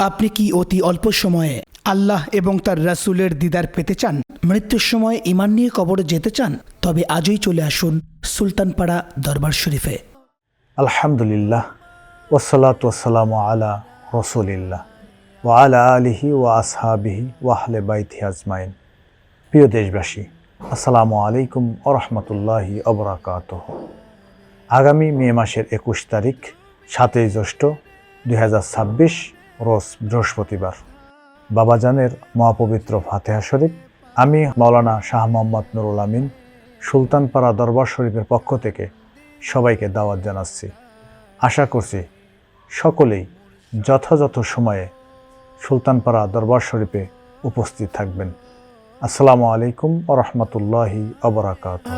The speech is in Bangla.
আপনি কি অতি অল্প সময়ে আল্লাহ এবং তার রাসূলের দিদার পেতে চান? মৃত্যুর সময় ঈমান নিয়ে কবরে যেতে চান? তবে আজই চলে আসুন সুলতানপাড়া দরবার শরীফে। আলহামদুলিল্লাহ ওয়াসসালাতু ওয়াসসালামু আলা রসুলিল্লাহ ওয়া আলা আলিহি ওয়া আসহাবিহি ওয়া আহলে বাইতি আজমাইন। প্রিয় দেশবাসী, আসসালামু আলাইকুম ওয়া রাহমাতুল্লাহি ওয়া বারাকাতুহু। আগামী মে মাসের 21 তারিখ 7ই জ্যৈষ্ঠ 2026 রোজ বৃহস্পতিবার বাবাজানের মহাপবিত্র ফাতিহা শরীফ আমি মাওলানা শাহ মোহাম্মদ নুরুল আমিন সুলতানপাড়া দরবার শরীফের পক্ষ থেকে সবাইকে দাওয়াত জানাচ্ছি। আশা করছি সকলেই যথাযথ সময়ে সুলতানপাড়া দরবার শরীফে উপস্থিত থাকবেন। আসসালামু আলাইকুম ওয়া রাহমাতুল্লাহি ওয়া বারাকাতুহু।